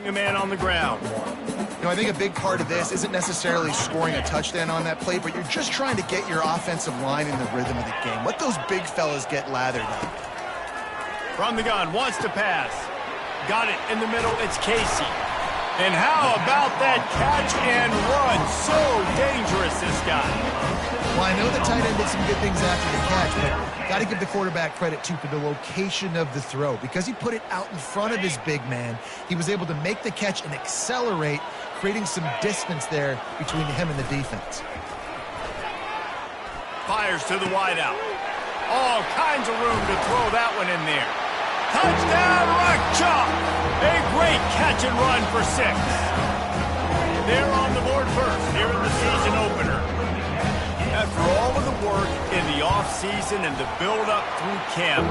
a man on the ground. You know, I think a big part of this isn't necessarily scoring a touchdown on that play, but you're just trying to get your offensive line in the rhythm of the game. Let those big fellas get lathered up. From the gun, wants to pass. Got it in the middle, it's Casey. And how about that catch and run? So dangerous, this guy. Well, I know the tight end did some good things after the catch, but got to give the quarterback credit, too, for the location of the throw. Because he put it out in front of his big man, he was able to make the catch and accelerate, creating some distance there between him and the defense. Fires to the wideout. All kinds of room to throw that one in there. Touchdown, Rock Chalk! A great catch and run for 6. They're on the board first here in the season opener. After all of the work in the offseason and the build-up through camp,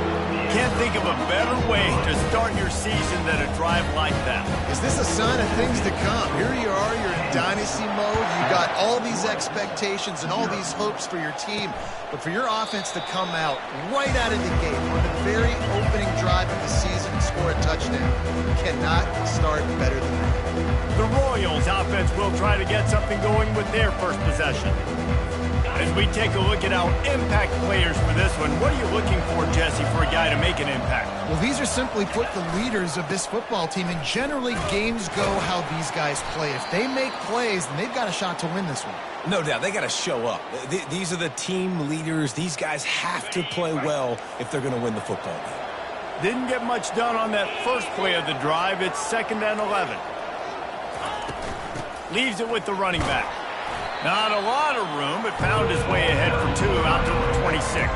can't think of a better way to start your season than a drive like that. Is this a sign of things to come? Here you are, you're in dynasty mode. You got all these expectations and all these hopes for your team. But for your offense to come out right out of the gate on the very opening drive of the season and score a touchdown, cannot start better than that. The Royals offense will try to get something going with their first possession. As we take a look at our impact players for this one, what are you looking for, Jesse, for a guy to make an impact? Well, these are simply put the leaders of this football team, and generally games go how these guys play. If they make plays, then they've got a shot to win this one. No doubt, they got to show up. These are the team leaders. These guys have to play well if they're going to win the football game. Didn't get much done on that first play of the drive. It's 2nd and 11. Leaves it with the running back. Not a lot of room, but found his way ahead for 2 out to the 26.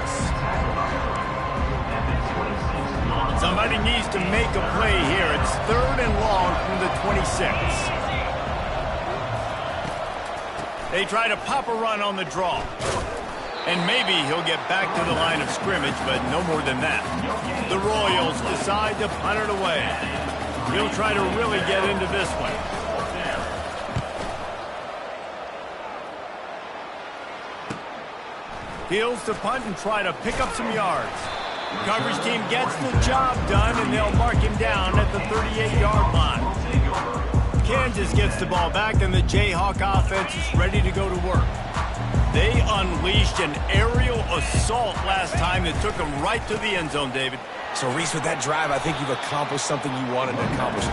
Somebody needs to make a play here. It's 3rd and long from the 26. They try to pop a run on the draw. And maybe he'll get back to the line of scrimmage, but no more than that. The Royals decide to punt it away. He'll try to really get into this one. Heels to punt and try to pick up some yards. Coverage team gets the job done, and they'll mark him down at the 38-yard line. Kansas gets the ball back, and the Jayhawk offense is ready to go to work. They unleashed an aerial assault last time that took them right to the end zone, David. So, Reese, with that drive, I think you've accomplished something you wanted to accomplish.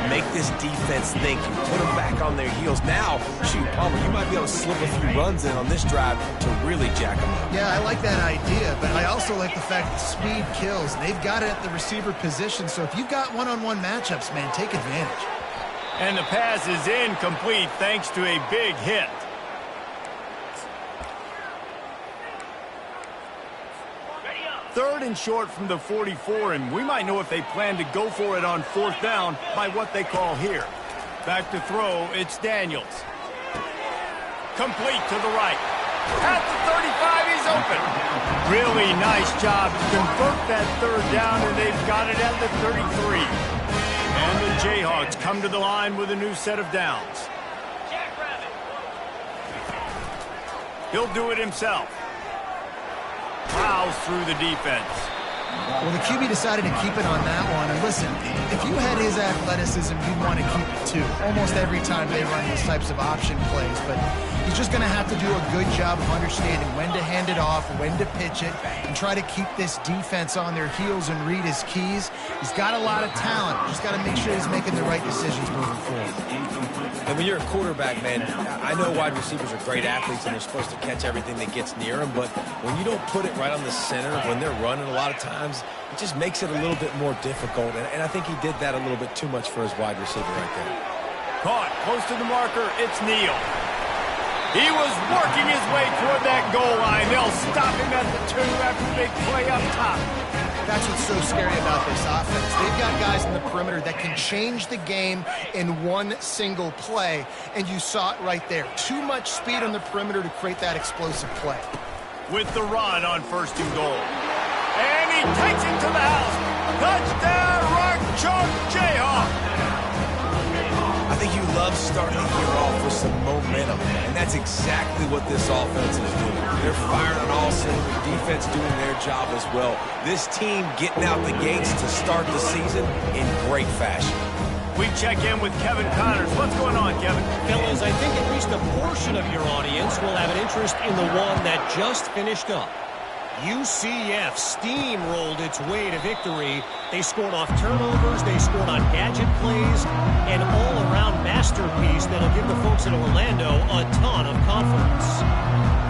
Make this defense think. Put them back on their heels. Now, shoot, Palmer, you might be able to slip a few runs in on this drive to really jack them up. Yeah, I like that idea, but I also like the fact that speed kills. They've got it at the receiver position, so if you've got one-on-one matchups, man, take advantage. And the pass is incomplete thanks to a big hit. Third and short from the 44, and we might know if they plan to go for it on 4th down by what they call here. Back to throw, it's Daniels. Complete to the right. At the 35, he's open. Really nice job to convert that 3rd down, and they've got it at the 33. And the Jayhawks come to the line with a new set of downs. He'll do it himself. Plows through the defense. Well, the QB decided to keep it on that one. And listen, if you had his athleticism, you'd want to keep it too. Almost every time they run these types of option plays. But he's just going to have to do a good job of understanding when to hand it off, when to pitch it, and try to keep this defense on their heels and read his keys. He's got a lot of talent. Just got to make sure he's making the right decisions moving forward. And when you're a quarterback, man, I know wide receivers are great athletes and they're supposed to catch everything that gets near them, but when you don't put it right on the center, when they're running a lot of times, it just makes it a little bit more difficult, and I think he did that a little bit too much for his wide receiver right there. Caught close to the marker, it's Neal. He was working his way toward that goal line. They'll stop him at the 2 after a big play up top. That's what's so scary about this offense. They've got guys in the perimeter that can change the game in one single play, and you saw it right there. Too much speed on the perimeter to create that explosive play. With the run on 1st and goal. And he takes it to the house. Touchdown, Rock Chalk Jayhawk. I think you love starting the year off with some momentum, and that's exactly what this offense is doing. They're firing on all cylinders, defense doing their job as well. This team getting out the gates to start the season in great fashion. We check in with Kevin Connors. What's going on, Kevin? Fellas, I think at least a portion of your audience will have an interest in the one that just finished up. UCF steamrolled its way to victory. They scored off turnovers, they scored on gadget plays, an all-around masterpiece that'll give the folks in Orlando a ton of confidence.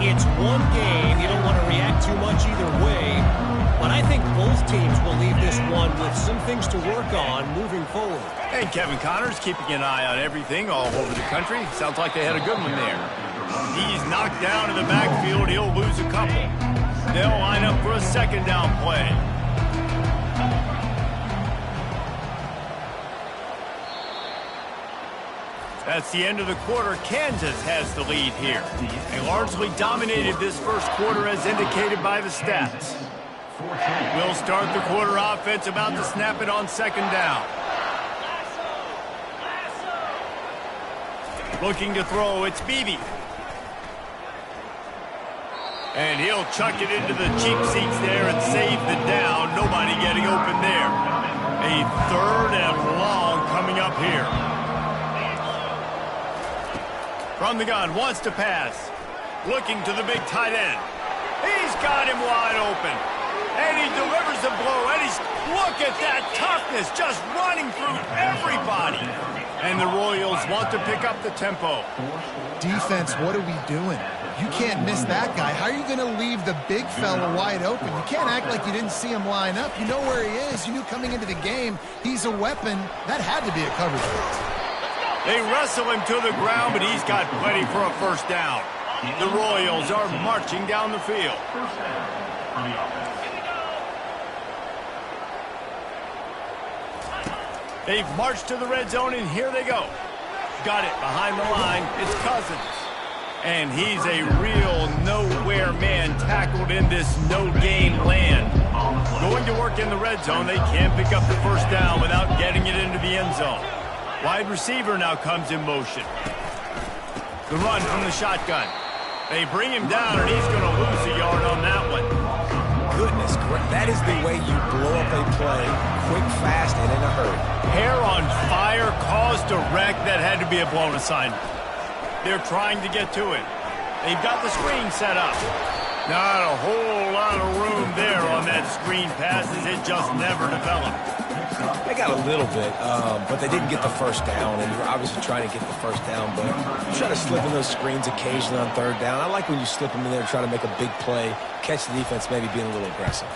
It's one game, you don't want to react too much either way, but I think both teams will leave this one with some things to work on moving forward. Hey, Kevin Connors, keeping an eye on everything all over the country. Sounds like they had a good one there. He's knocked down in the backfield. He'll lose a couple. They'll line up for a second down play. That's the end of the quarter. Kansas has the lead here. They largely dominated this first quarter as indicated by the stats. We'll start the quarter offense, about to snap it on second down. Looking to throw, it's Beebe. And he'll chuck it into the cheap seats there and save the down. Nobody getting open there. A third and long coming up here. From the gun, wants to pass. Looking to the big tight end. He's got him wide open. And he delivers the blow. And look at that toughness, just running through everybody. And the Royals want to pick up the tempo. Defense, what are we doing? You can't miss that guy. How are you going to leave the big fella wide open? You can't act like you didn't see him line up. You know where he is. You knew coming into the game he's a weapon. That had to be a coverage hit. They wrestle him to the ground, but he's got plenty for a first down. The Royals are marching down the field. They've marched to the red zone, and here they go. Got it behind the line. It's Cousins. And he's a real nowhere man tackled in this no-game land. Going to work in the red zone. They can't pick up the first down without getting it into the end zone. Wide receiver now comes in motion. The run from the shotgun. They bring him down, and he's going to lose a yard on that one. Goodness, that is the way you blow up a play, quick, fast, and in a hurry. Hair on fire, caused a wreck. That had to be a blown assignment. They're trying to get to it. They've got the screen set up. Not a whole lot of room there on that screen passes. It just never developed. They got a little bit, but they didn't get the first down, and you're obviously trying to get the first down, but you try to slip in those screens occasionally on third down. I like when you slip them in there and try to make a big play, catch the defense maybe being a little aggressive.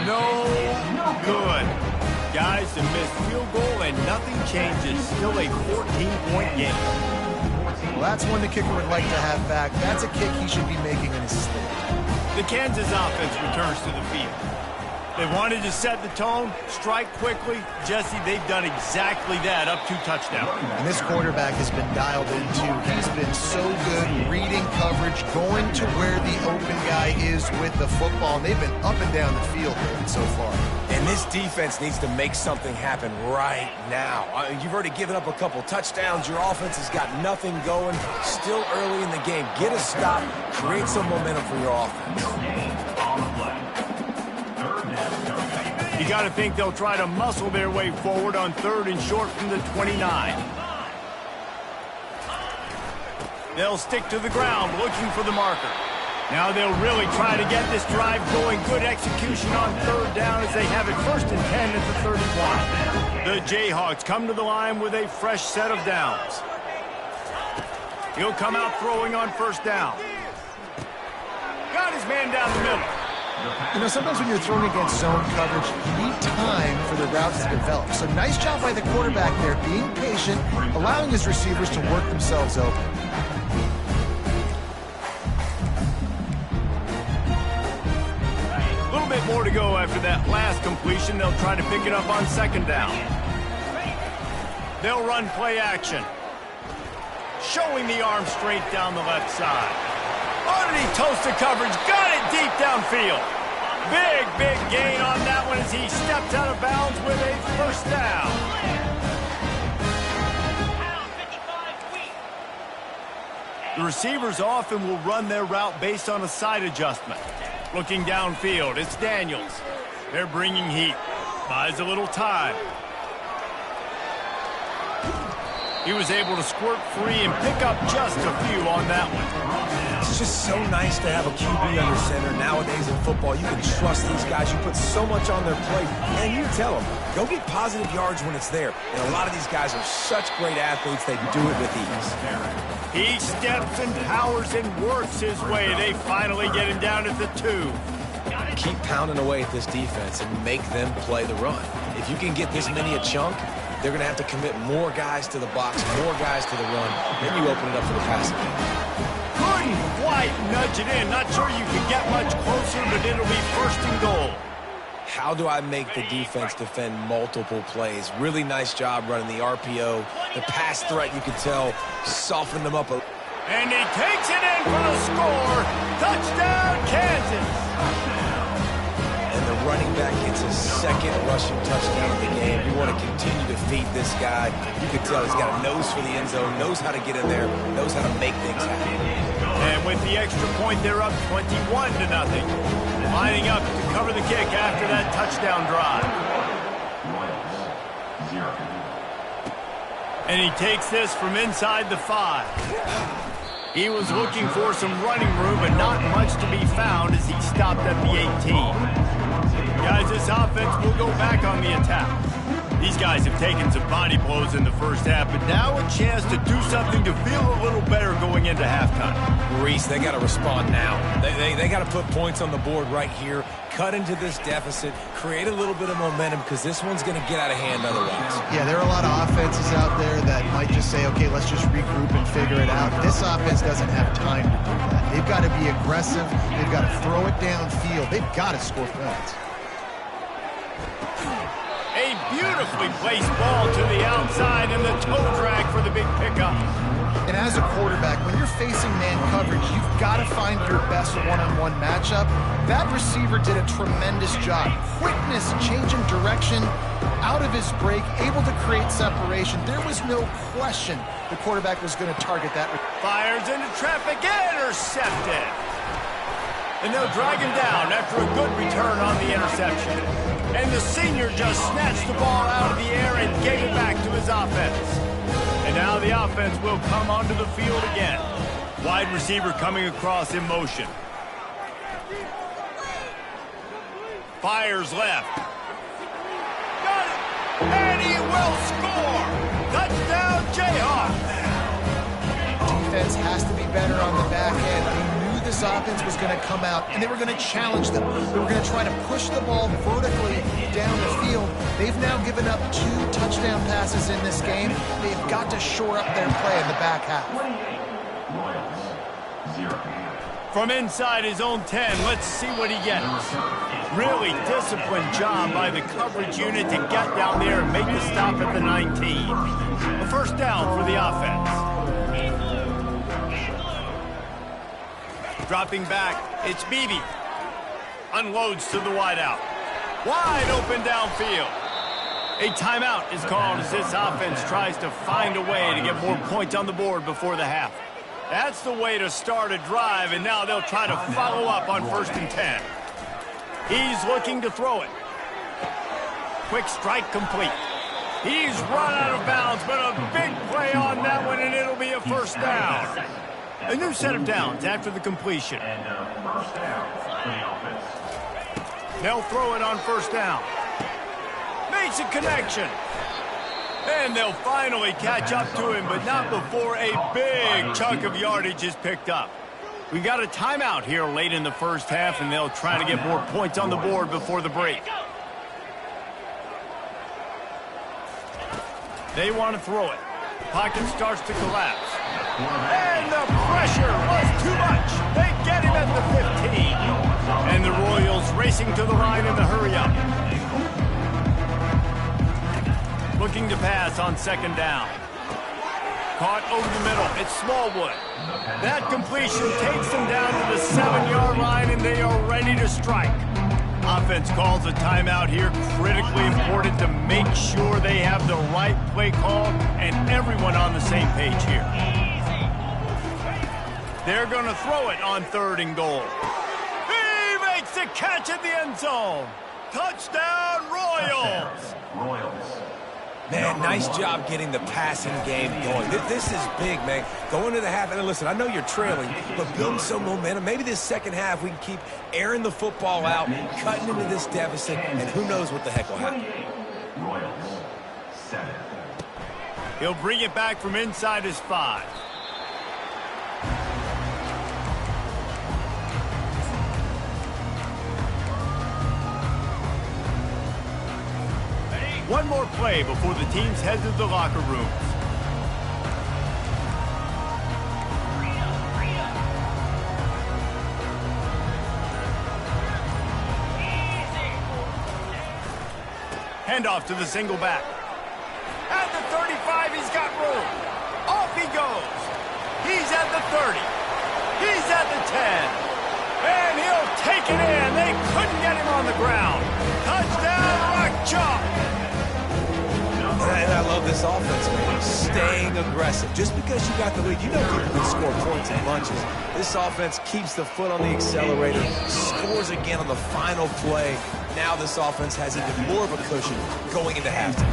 No good. Guys, a missed field goal and nothing changes. Still a 14-point game. Well, that's one the kicker would like to have back. That's a kick he should be making in his sleep. The Kansas offense returns to the field. They wanted to set the tone, strike quickly. Jesse, they've done exactly that, up 2 touchdowns. And this quarterback has been dialed in, too. He's been so good reading coverage, going to where the open guy is with the football. And they've been up and down the field so far. And this defense needs to make something happen right now. You've already given up a couple touchdowns. Your offense has got nothing going. Still early in the game. Get a stop. Create some momentum for your offense. You got to think they'll try to muscle their way forward on 3rd and short from the 29. They'll stick to the ground looking for the marker. Now they'll really try to get this drive going. Good execution on 3rd down as they have it 1st and 10 at the 31. The Jayhawks come to the line with a fresh set of downs. He'll come out throwing on 1st down. Got his man down the middle. You know, sometimes when you're throwing against zone coverage, you need time for the routes to develop. So nice job by the quarterback there, being patient, allowing his receivers to work themselves open. A little bit more to go after that last completion. They'll try to pick it up on 2nd down. They'll run play action. Showing the arm straight down the left side. Underneath toasted coverage, got it deep downfield. Big gain on that one as he steps out of bounds with a 1st down. The receivers often will run their route based on a side adjustment. Looking downfield, it's Daniels. They're bringing heat. Buys a little time. He was able to squirt free and pick up just a few on that one. It's just so nice to have a QB under center. Nowadays in football, you can trust these guys. You put so much on their plate, and you tell them, go get positive yards when it's there. And a lot of these guys are such great athletes, they do it with ease. He steps and powers and works his way. They finally get him down at the 2. Keep pounding away at this defense and make them play the run. If you can get this many a chunk, they're going to have to commit more guys to the box, more guys to the run. Then you open it up for the passing game. Couldn't quite nudge it in. Not sure you can get much closer, but it'll be 1st and goal. How do I make the defense defend multiple plays? Really nice job running the RPO. The pass threat, you can tell, softened them up a... And he takes it in for the score. Touchdown, Kansas. And the running back gets his 2nd rushing touchdown of the game. You want to continue to feed this guy. You can tell he's got a nose for the end zone, knows how to get in there, knows how to make things happen. And with the extra point, they're up 21-0. Lining up to cover the kick after that touchdown drive. And he takes this from inside the 5. He was looking for some running room, but not much to be found as he stopped at the 18. Guys, this offense will go back on the attack. These guys have taken some body blows in the first half, but now a chance to do something to feel a little better going into halftime. Reese, they got to respond now. They got to put points on the board right here, cut into this deficit, create a little bit of momentum, because this one's going to get out of hand otherwise. Yeah, there are a lot of offenses out there that might just say, okay, let's just regroup and figure it out. This offense doesn't have time to do that. They've got to be aggressive. They've got to throw it downfield. They've got to score points. A beautifully placed ball to the outside and the toe drag for the big pickup. And as a quarterback, when you're facing man coverage, you've got to find your best one-on-one matchup. That receiver did a tremendous job. Quickness, changing direction, out of his break, able to create separation. There was no question the quarterback was going to target that. Fires into traffic, intercepted. And they'll drag him down after a good return on the interception. And the senior just snatched the ball out of the air and gave it back to his offense. And now the offense will come onto the field again. Wide receiver coming across in motion. Fires left. Got it! And he will score! Touchdown, Jayhawks! Defense has to be better on the back end. They knew this offense was going to come out, and they were going to challenge them. They were going to try to push the ball vertically down the field. They've now given up 2 touchdown passes in this game. They've got to shore up their play in the back half. From inside his own 10, let's see what he gets. Really disciplined job by the coverage unit to get down there and make the stop at the 19. A 1st down for the offense. Dropping back, it's Beebe. Unloads to the wideout. Wide open downfield. A timeout is called as this offense tries to find a way to get more points on the board before the half. That's the way to start a drive, and now they'll try to follow up on 1st and 10. He's looking to throw it. Quick strike complete. He's run out of bounds, but a big play on that one, and it'll be a 1st down. A new set of downs after the completion. They'll throw it on 1st down. Makes a connection. And they'll finally catch up to him, but not before a big chunk of yardage is picked up. We got a timeout here late in the first half, and they'll try to get more points on the board before the break. They want to throw it. Pocket starts to collapse. And the pressure was too much. They get him at the 15. And the Royals racing to the line in the hurry-up. Looking to pass on 2nd down. Caught over the middle. It's Smallwood. That completion takes them down to the 7-yard line, and they are ready to strike. Offense calls a timeout here. Critically important to make sure they have the right play call and everyone on the same page here. They're going to throw it on 3rd and goal. He makes the catch at the end zone. Touchdown, Royals! Man, nice job getting the passing game going. This is big, man. Going to the half, and listen, I know you're trailing, but building some momentum. Maybe this second half we can keep airing the football out, cutting into this deficit, and who knows what the heck will happen. Royals, 7. He'll bring it back from inside his 5. One more play before the teams head to the locker rooms. Handoff to the single back. At the 35, he's got room. Off he goes. He's at the 30. He's at the 10. And he'll take it in. They couldn't get him on the ground. Touchdown, Rock Chalk. And I love this offense, man. Staying aggressive. Just because you got the lead, you know people can score points in bunches. This offense keeps the foot on the accelerator, scores again on the final play. Now this offense has even more of a cushion going into halftime.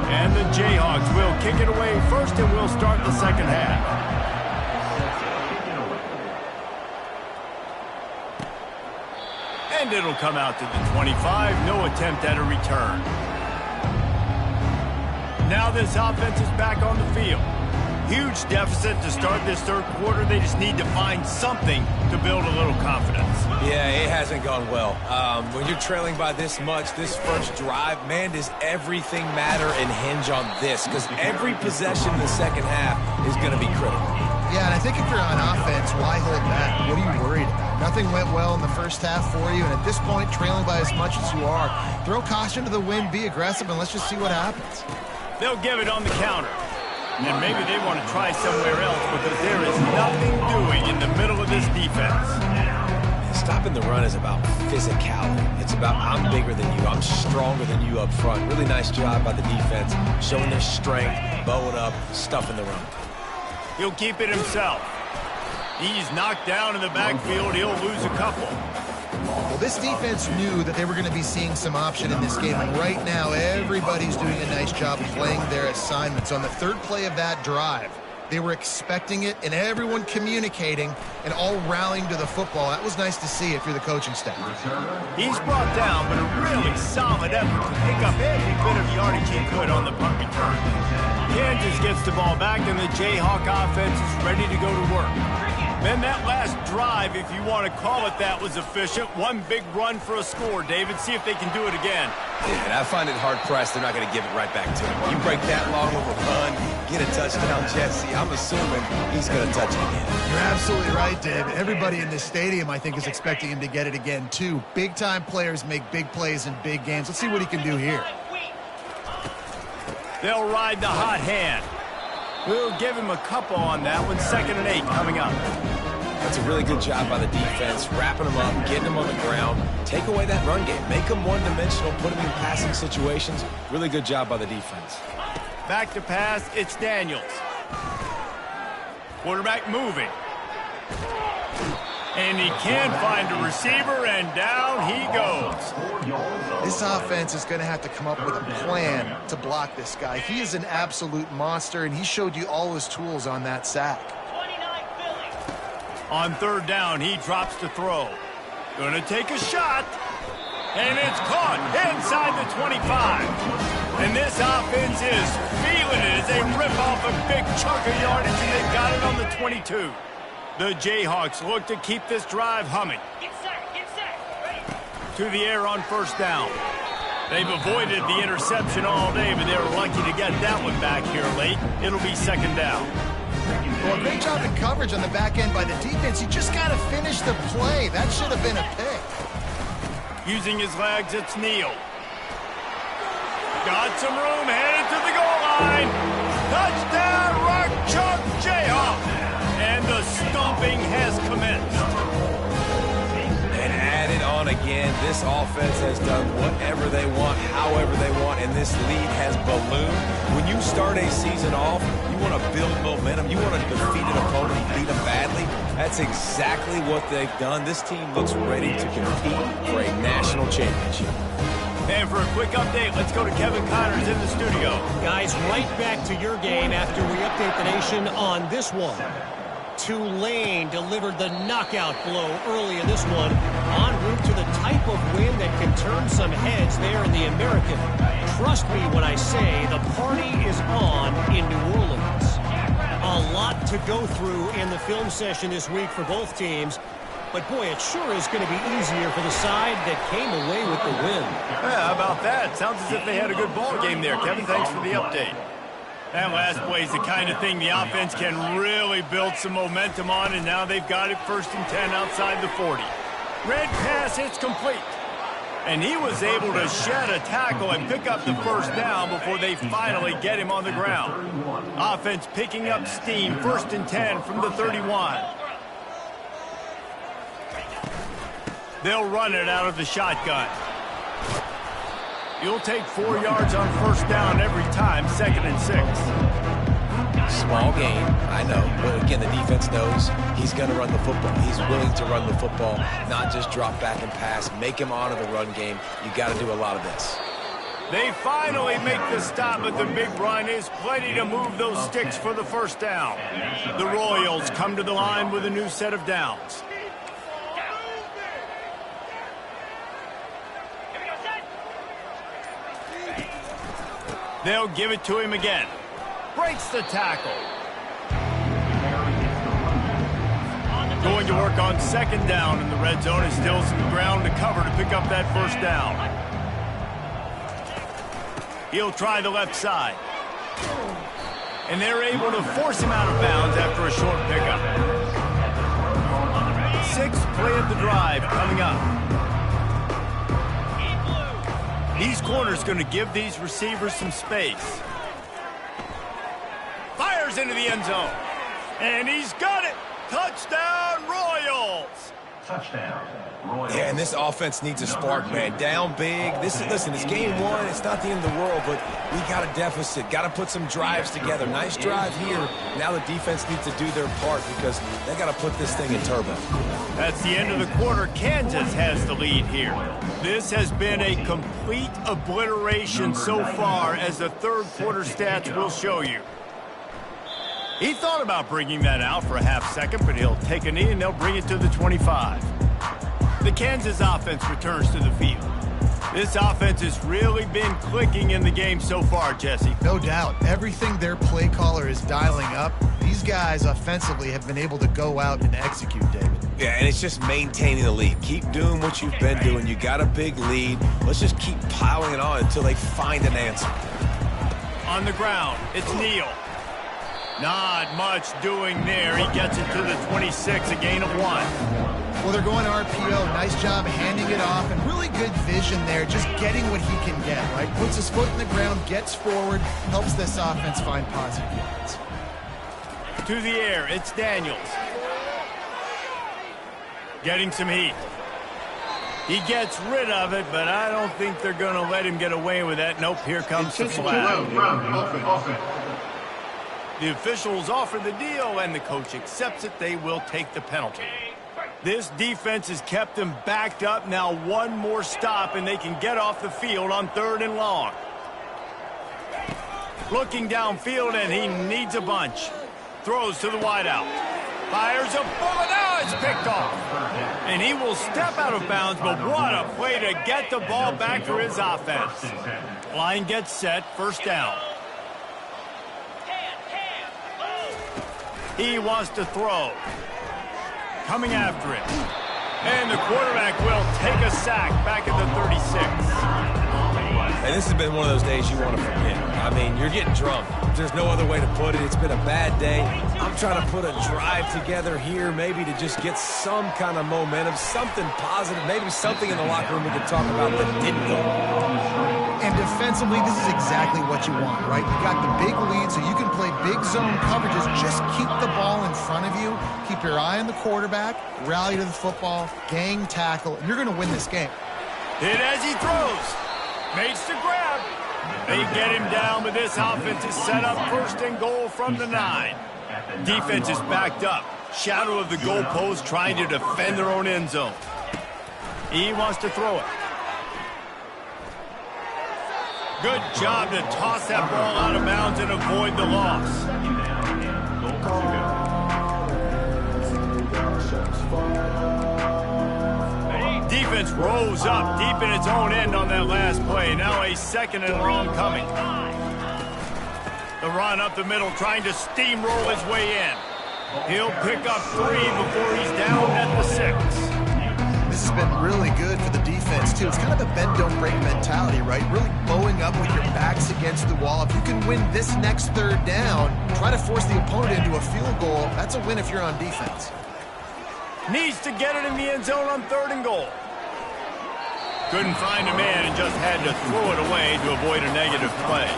And the Jayhawks will kick it away first, and we'll start the second half. And it'll come out to the 25. No attempt at a return. Now this offense is back on the field. Huge deficit to start this third quarter. They just need to find something to build a little confidence. Yeah, it hasn't gone well. When you're trailing by this much, this first drive, man, does everything matter and hinge on this? Because every possession in the second half is going to be critical. Yeah, and I think if you're on offense, why hold back? What are you worried about? Nothing went well in the first half for you, and at this point, trailing by as much as you are, throw caution to the wind, be aggressive, and let's just see what happens. They'll give it on the counter. And maybe they want to try somewhere else because there is nothing doing in the middle of this defense. Stopping the run is about physicality. It's about I'm bigger than you. I'm stronger than you up front. Really nice job by the defense, showing their strength, bowing up, stuffing the run. He'll keep it himself. He's knocked down in the backfield. He'll lose a couple. Well, this defense knew that they were going to be seeing some option in this game, and right now everybody's doing a nice job playing their assignments. On the third play of that drive, they were expecting it, and everyone communicating and all rallying to the football. That was nice to see if you're the coaching staff. He's brought down, but a really solid effort to pick up every bit of yardage he could on the punt return. Kansas gets the ball back, and the Jayhawk offense is ready to go to work. Then that last drive, if you want to call it that, was efficient. One big run for a score, David. See if they can do it again. Yeah, and I find it hard-pressed they're not going to give it right back to him. You break that long of a run, get a touchdown, Jesse, I'm assuming he's going to touch it again. You're absolutely right, David. Everybody in this stadium, I think, is expecting him to get it again, too. Big-time players make big plays in big games. Let's see what he can do here. They'll ride the hot hand. We'll give him a couple on that one. 2nd and 8 coming up. That's a really good job by the defense, wrapping them up, getting them on the ground. Take away that run game. Make them one-dimensional, put them in passing situations. Really good job by the defense. Back to pass, it's Daniels. Quarterback moving. And he can't find a receiver, and down he goes. This offense is going to have to come up with a plan to block this guy. He is an absolute monster, and he showed you all his tools on that sack. On 3rd down, he drops to throw. Gonna take a shot. And it's caught inside the 25. And this offense is feeling it as they rip off a big chunk of yardage, and they've got it on the 22. The Jayhawks look to keep this drive humming. Get set, ready. To the air on 1st down. They've avoided the interception all day, but they were lucky to get that one back here late. It'll be 2nd down. Well, great job in coverage on the back end by the defense. You just got to finish the play. That should have been a pick. Using his legs, it's Neal. Got some room, headed to the goal line. Touchdown, Rock Chalk Jayhawk. And the stomping has commenced. And added on again, this offense has done whatever they want, however they want, and this lead has ballooned. When you start a season off, you want to build momentum. You want to defeat an opponent, beat them badly. That's exactly what they've done. This team looks ready to compete for a national championship. And for a quick update, let's go to Kevin Connors in the studio. Guys, right back to your game after we update the nation on this one. Tulane delivered the knockout blow early in this one, en route to the type of win that can turn some heads there in the American. Trust me when I say the party is on in New Orleans. A lot to go through in the film session this week for both teams, but boy, it sure is going to be easier for the side that came away with the win. Yeah, how about that? Sounds as if they had a good ball game there. Kevin, thanks for the update. That last play is the kind of thing the offense can really build some momentum on, and now they've got it 1st and 10 outside the 40. Red pass, it's complete. And he was able to shed a tackle and pick up the first down before they finally get him on the ground. Offense picking up steam, 1st and 10 from the 31. They'll run it out of the shotgun. You'll take 4 yards on 1st down every time, 2nd and 6. Small gain, I know. But again, the defense knows he's going to run the football. He's willing to run the football, not just drop back and pass, make him honor the run game. You got to do a lot of this. They finally make the stop, but the big run is plenty to move those sticks for the 1st down. The Royals come to the line with a new set of downs. They'll give it to him again. Breaks the tackle. Going to work on 2nd down in the red zone. Is still some ground to cover to pick up that 1st down. He'll try the left side. And they're able to force him out of bounds after a short pickup. 6th play of the drive coming up. These corners going to give these receivers some space. Fires into the end zone. And he's got it. Touchdown, Royals. Touchdown, Royals. Yeah, and this offense needs a spark, man. Down big. Listen, it's game 1. It's not the end of the world, but we got a deficit. Got to put some drives together. Nice drive here. Now the defense needs to do their part because they got to put this thing in turbo. That's the end of the quarter. Kansas has the lead here. This has been a complete obliteration so far, as the 3rd quarter stats will show you. He thought about bringing that out for a half second, but he'll take a knee and they'll bring it to the 25. The Kansas offense returns to the field. This offense has really been clicking in the game so far, Jesse. No doubt. Everything their play caller is dialing up, these guys offensively have been able to go out and execute, David. Yeah, and it's just maintaining the lead. Keep doing what you've been doing. You got a big lead. Let's just keep piling it on until they find an answer. On the ground, it's Neal. Not much doing there. He gets it to the 26, a gain of 1. Well, they're going RPO. Nice job handing it off, and really good vision there, just getting what he can get, right? Puts his foot in the ground, gets forward, helps this offense find positive yards. To the air, it's Daniels. Getting some heat. He gets rid of it, but I don't think they're going to let him get away with that. Nope, here comes the flag. The officials offer the deal, and the coach accepts it. They will take the penalty. This defense has kept them backed up. Now 1 more stop, and they can get off the field on 3rd and long. Looking downfield, and he needs a bunch. Throws to the wideout. Fires a bullet. Now it's picked off. And he will step out of bounds, but what a play to get the ball back for his offense. Line gets set, 1st down. He wants to throw. Coming after it. And the quarterback will take a sack back at the 36. And this has been one of those days you want to forget. I mean, you're getting drunk. There's no other way to put it. It's been a bad day. I'm trying to put a drive together here, maybe to just get some kind of momentum, something positive, maybe something in the locker room we can talk about that didn't go. And defensively, this is exactly what you want, right? You got the big lead, so you can play big zone coverages. Just keep the ball in front of you. Keep your eye on the quarterback, rally to the football, gang tackle, and you're going to win this game. Hit as he throws. Makes the grab. They get him down, but this offense is set up 1st and goal from the 9. Defense is backed up. Shadow of the goalpost trying to defend their own end zone. He wants to throw it. Good job to toss that ball out of bounds and avoid the loss. Defense rose up deep in its own end on that last play. Now a second and long coming. The run up the middle, trying to steamroll his way in. He'll pick up 3 before he's down at the 6. This has been really good for the defense, too. It's kind of a bend-don't-break mentality, right? Really bowing up with your backs against the wall. If you can win this next third down, try to force the opponent into a field goal. That's a win if you're on defense. Needs to get it in the end zone on 3rd and goal. Couldn't find a man and just had to throw it away to avoid a negative play.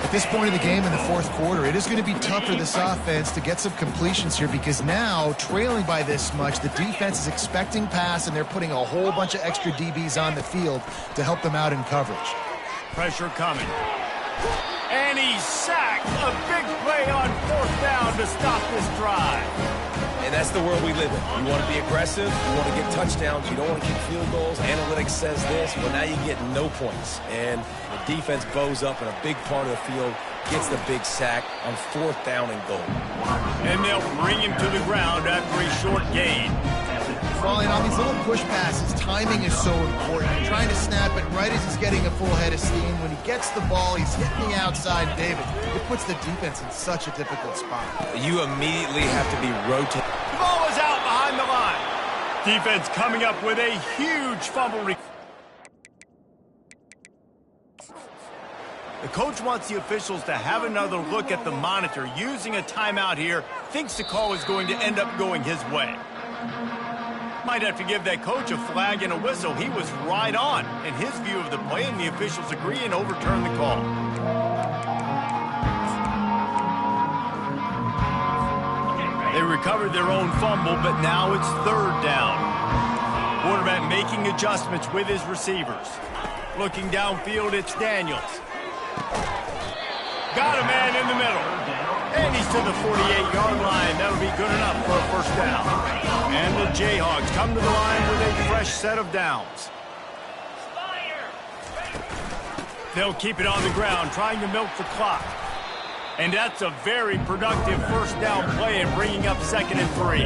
At this point in the game in the 4th quarter, it is going to be tough for this offense to get some completions here because now, trailing by this much, the defense is expecting pass and they're putting a whole bunch of extra DBs on the field to help them out in coverage. Pressure coming. And he's sacked. A big play on 4th down to stop this drive. And that's the world we live in. You want to be aggressive, you want to get touchdowns, you don't want to kick field goals. Analytics says this, well, now you get no points. And the defense bows up in a big part of the field, gets the big sack on 4th down and goal. And they'll bring him to the ground after a short gain. Falling on these little push passes, timing is so important. You're trying to snap it right as he's getting a full head of steam. When he gets the ball, he's hitting the outside, David. It puts the defense in such a difficult spot. You immediately have to be rotating. The ball is out behind the line. Defense coming up with a huge fumble. The coach wants the officials to have another look at the monitor. Using a timeout here, thinks the call is going to end up going his way. Might have to give that coach a flag and a whistle. He was right on in his view of the play, and the officials agree and overturn the call. They recovered their own fumble, but now it's 3rd down. Quarterback making adjustments with his receivers. Looking downfield, it's Daniels. Got a man in the middle. And he's to the 48-yard line. That'll be good enough for a 1st down. And the Jayhawks come to the line with a fresh set of downs. They'll keep it on the ground, trying to milk the clock. And that's a very productive 1st down play in bringing up 2nd and 3.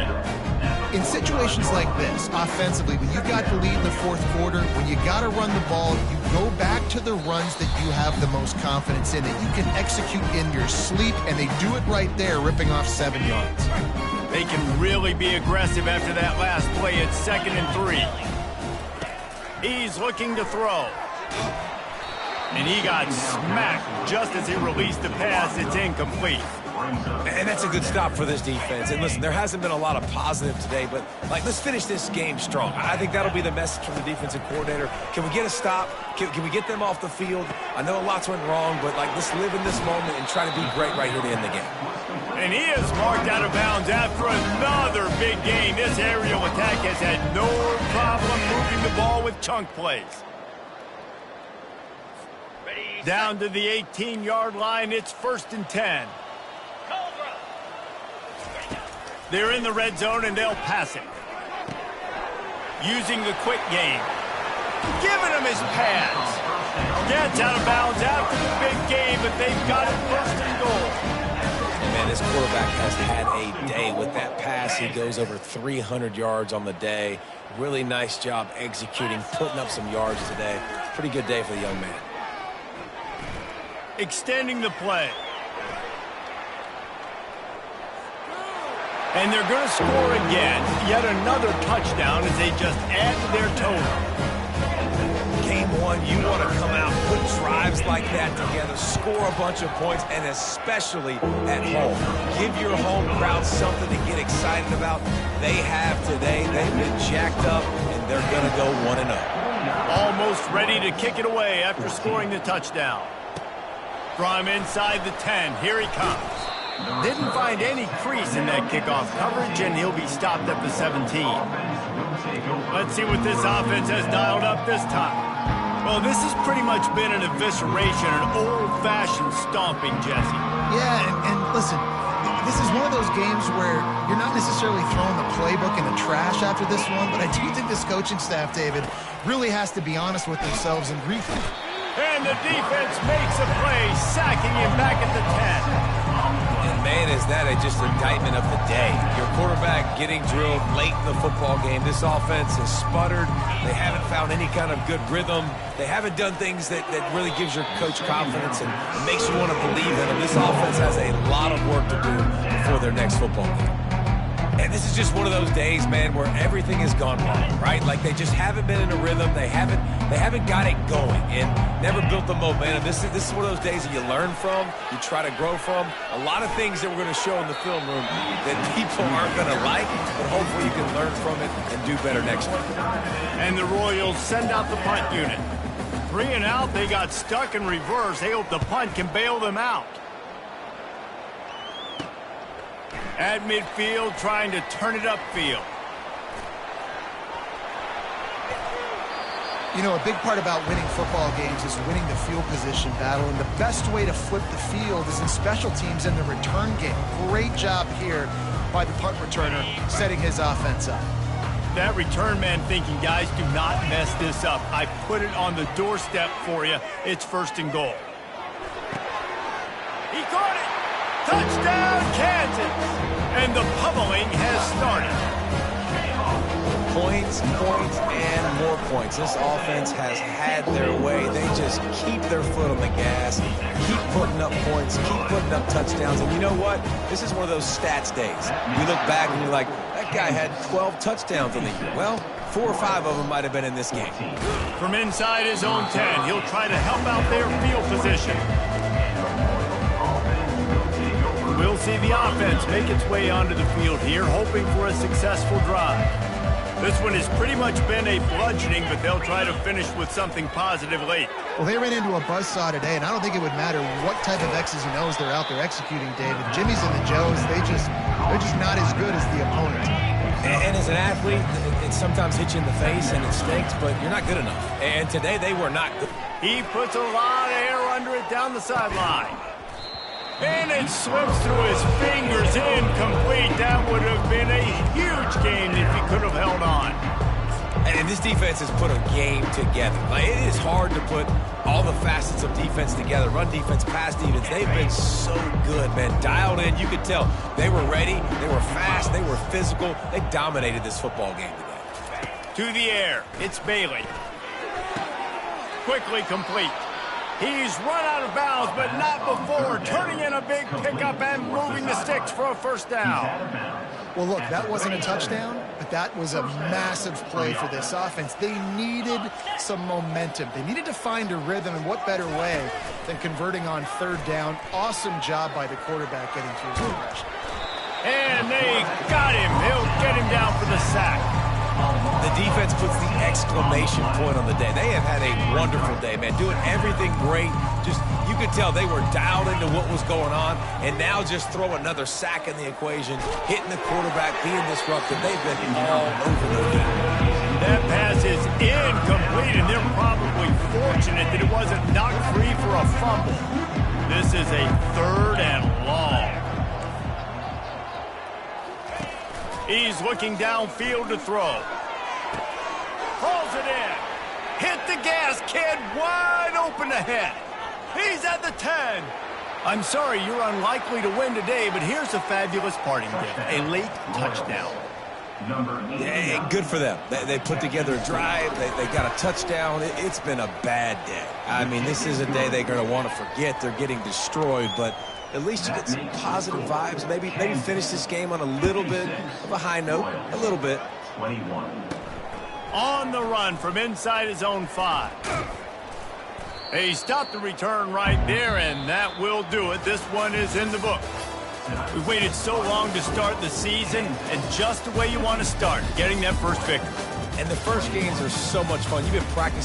In situations like this, offensively, when you got the lead in the 4th quarter, when you got to run the ball, you go back to the runs that you have the most confidence in, that you can execute in your sleep, and they do it right there, ripping off 7 yards. They can really be aggressive after that last play at 2nd and 3. He's looking to throw. And he got smacked just as he released the pass. It's incomplete. And that's a good stop for this defense. And listen, there hasn't been a lot of positive today, but let's finish this game strong. I think that'll be the message from the defensive coordinator. Can we get a stop? Can we get them off the field? I know lots went wrong, but let's live in this moment and try to be great right here to end the game. And he is marked out of bounds after another big gain. This aerial attack has had no problem moving the ball with chunk plays. Down to the 18-yard line, it's 1st and 10. They're in the red zone, and they'll pass it. Using the quick game. Giving him his pads. Gets out of bounds after the big game, but they've got it 1st and goal. Man, this quarterback has had a day with that pass. He goes over 300 yards on the day. Really nice job executing, putting up some yards today. Pretty good day for the young man. Extending the play. And they're going to score again. Yet another touchdown as they just add to their total. Game 1, you want to come out, put drives like that together, score a bunch of points, and especially at home. Give your home crowd something to get excited about. They have today. They've been jacked up, and they're going to go 1-0. Almost ready to kick it away after scoring the touchdown. From inside the 10, here he comes. Didn't find any crease in that kickoff coverage, and he'll be stopped at the 17. Let's see what this offense has dialed up this time. Well, this has pretty much been an evisceration, an old-fashioned stomping, Jesse. Yeah, and listen, this is one of those games where you're not necessarily throwing the playbook in the trash after this one, but I do think this coaching staff, David, really has to be honest with themselves and rethink. And the defense makes a play, sacking him back at the 10. And man, is that just indictment of the day. Your quarterback getting drilled late in the football game. This offense has sputtered. They haven't found any kind of good rhythm. They haven't done things that really gives your coach confidence and makes you want to believe in them. This offense has a lot of work to do before their next football game. And this is just one of those days, man, where everything has gone wrong, right? Like they just haven't been in a rhythm. They haven't got it going and never built the momentum. This is one of those days that you learn from, you try to grow from. A lot of things that we're going to show in the film room that people aren't going to like, but hopefully you can learn from it and do better next week. And the Royals send out the punt unit. 3 and out, they got stuck in reverse. They hope the punt can bail them out. At midfield, trying to turn it upfield. You know, a big part about winning football games is winning the field position battle, and the best way to flip the field is in special teams in the return game. Great job here by the punt returner, setting his offense up. That return man thinking, guys, do not mess this up. I put it on the doorstep for you. It's 1st and goal. He caught it! Touchdown, Kansas! And the pummeling has started. Points, and more points. This offense has had their way. They just keep their foot on the gas, keep putting up points, keep putting up touchdowns. And you know what? This is one of those stats days. You look back and you're like, that guy had 12 touchdowns on the year. Well, 4 or 5 of them might have been in this game. From inside his own 10, he'll try to help out their field position. We'll see the offense make its way onto the field here, hoping for a successful drive. This one has pretty much been a bludgeoning, but they'll try to finish with something positive late. Well, they ran into a buzzsaw today, and I don't think it would matter what type of X's and O's they're out there executing, David. Jimmy's and the Joes, they're just not as good as the opponent. And as an athlete, it sometimes hits you in the face and it stinks, but you're not good enough. And today they were not good. He puts a lot of air under it down the sideline. And it slips through his fingers, incomplete. That would have been a huge game if he could have held on. And this defense has put a game together. Like, it is hard to put all the facets of defense together. Run defense, pass defense. They've been so good, man. Dialed in. You could tell they were ready. They were fast. They were physical. They dominated this football game today. To the air. It's Bailey. Quickly complete. He's run out of bounds, but not before turning in a big pickup and moving the sticks for a 1st down. Well, look, that wasn't a touchdown, but that was a massive play for this offense. They needed some momentum. They needed to find a rhythm, and what better way than converting on 3rd down. Awesome job by the quarterback getting through his progression. And they got him. They'll get him down for the sack. The defense puts the exclamation point on the day. They have had a wonderful day, man. Doing everything great. Just, you could tell they were dialed into what was going on. And now just throw another sack in the equation, hitting the quarterback, being disruptive. They've been all over the field. That pass is incomplete, and they're probably fortunate that it wasn't knocked free for a fumble. This is a 3rd and long. He's looking downfield to throw. Pulls it in. Hit the gas, kid. Wide open ahead. He's at the 10. I'm sorry, you're unlikely to win today, but here's a fabulous parting gift. A late touchdown. Yeah, good for them. They put together a drive. They got a touchdown. It's been a bad day. I mean, this is a day they're going to want to forget. They're getting destroyed, but at least you get some positive vibes. Maybe finish this game on a little bit of a high note. A little bit. 21. On the run from inside his own 5. He stopped the return right there, and that will do it. This one is in the book. We've waited so long to start the season, and just the way you want to start, getting that first victory. And the first games are so much fun. You've been practicing